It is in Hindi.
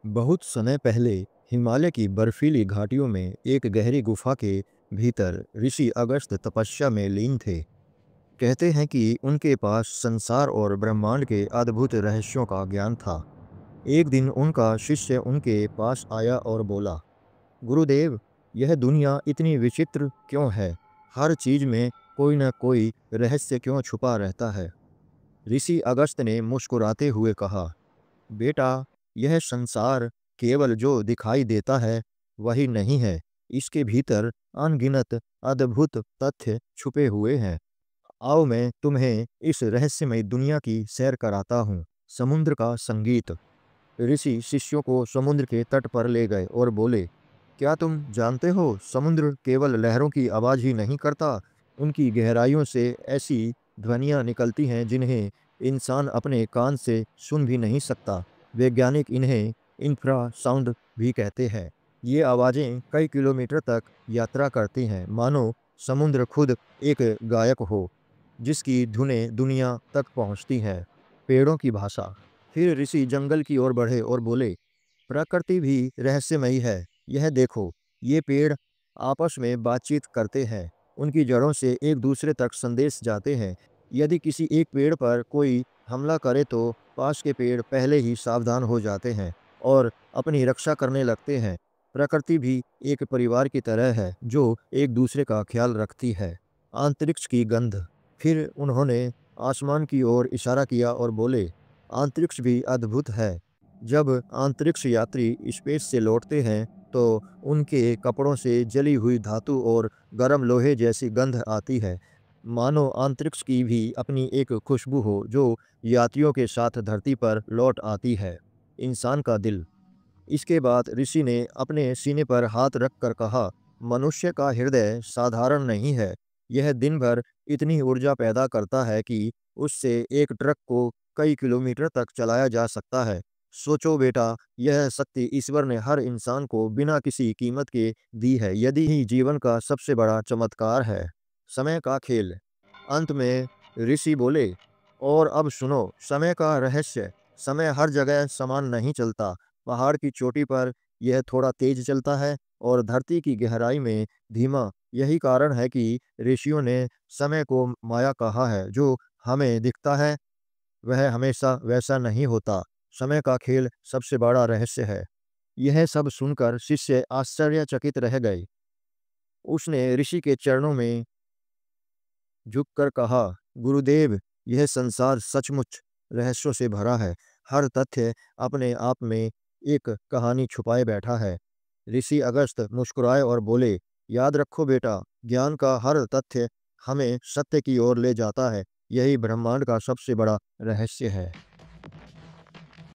बहुत समय पहले हिमालय की बर्फीली घाटियों में एक गहरी गुफा के भीतर ऋषि अगस्त्य तपस्या में लीन थे। कहते हैं कि उनके पास संसार और ब्रह्मांड के अद्भुत रहस्यों का ज्ञान था। एक दिन उनका शिष्य उनके पास आया और बोला, गुरुदेव, यह दुनिया इतनी विचित्र क्यों है? हर चीज में कोई न कोई रहस्य क्यों छुपा रहता है? ऋषि अगस्त्य ने मुस्कुराते हुए कहा, बेटा, यह संसार केवल जो दिखाई देता है वही नहीं है। इसके भीतर अनगिनत अद्भुत तथ्य छुपे हुए हैं। आओ मैं तुम्हें इस रहस्यमय दुनिया की सैर कराता हूँ। समुद्र का संगीत। ऋषि शिष्यों को समुद्र के तट पर ले गए और बोले, क्या तुम जानते हो, समुद्र केवल लहरों की आवाज ही नहीं करता, उनकी गहराइयों से ऐसी ध्वनियाँ निकलती हैं जिन्हें इंसान अपने कान से सुन भी नहीं सकता। वैज्ञानिक इन्हें इंफ्रासाउंड भी कहते हैं। ये आवाज़ें कई किलोमीटर तक यात्रा करती हैं, मानो समुद्र खुद एक गायक हो जिसकी धुनें दुनिया तक पहुंचती हैं। पेड़ों की भाषा। फिर ऋषि जंगल की ओर बढ़े और बोले, प्रकृति भी रहस्यमयी है। यह देखो, ये पेड़ आपस में बातचीत करते हैं। उनकी जड़ों से एक दूसरे तक संदेश जाते हैं। यदि किसी एक पेड़ पर कोई हमला करे तो पास के पेड़ पहले ही सावधान हो जाते हैं और अपनी रक्षा करने लगते हैं। प्रकृति भी एक परिवार की तरह है जो एक दूसरे का ख्याल रखती है। अंतरिक्ष की गंध। फिर उन्होंने आसमान की ओर इशारा किया और बोले, अंतरिक्ष भी अद्भुत है। जब अंतरिक्ष यात्री स्पेस से लौटते हैं तो उनके कपड़ों से जली हुई धातु और गर्म लोहे जैसी गंध आती है, मानो अंतरिक्ष की भी अपनी एक खुशबू हो जो यात्रियों के साथ धरती पर लौट आती है। इंसान का दिल। इसके बाद ऋषि ने अपने सीने पर हाथ रख कर कहा, मनुष्य का हृदय साधारण नहीं है। यह दिन भर इतनी ऊर्जा पैदा करता है कि उससे एक ट्रक को कई किलोमीटर तक चलाया जा सकता है। सोचो बेटा, यह शक्ति ईश्वर ने हर इंसान को बिना किसी कीमत के दी है। यदि ही जीवन का सबसे बड़ा चमत्कार है। समय का खेल। अंत में ऋषि बोले, और अब सुनो समय का रहस्य। समय हर जगह समान नहीं चलता। पहाड़ की चोटी पर यह थोड़ा तेज चलता है और धरती की गहराई में धीमा। यही कारण है कि ऋषियों ने समय को माया कहा है। जो हमें दिखता है वह हमेशा वैसा नहीं होता। समय का खेल सबसे बड़ा रहस्य है। यह सब सुनकर शिष्य आश्चर्यचकित रह गए। उसने ऋषि के चरणों में झुककर कहा, गुरुदेव, यह संसार सचमुच रहस्यों से भरा है। हर तथ्य अपने आप में एक कहानी छुपाए बैठा है। ऋषि अगस्त मुस्कुराए और बोले, याद रखो बेटा, ज्ञान का हर तथ्य हमें सत्य की ओर ले जाता है। यही ब्रह्मांड का सबसे बड़ा रहस्य है।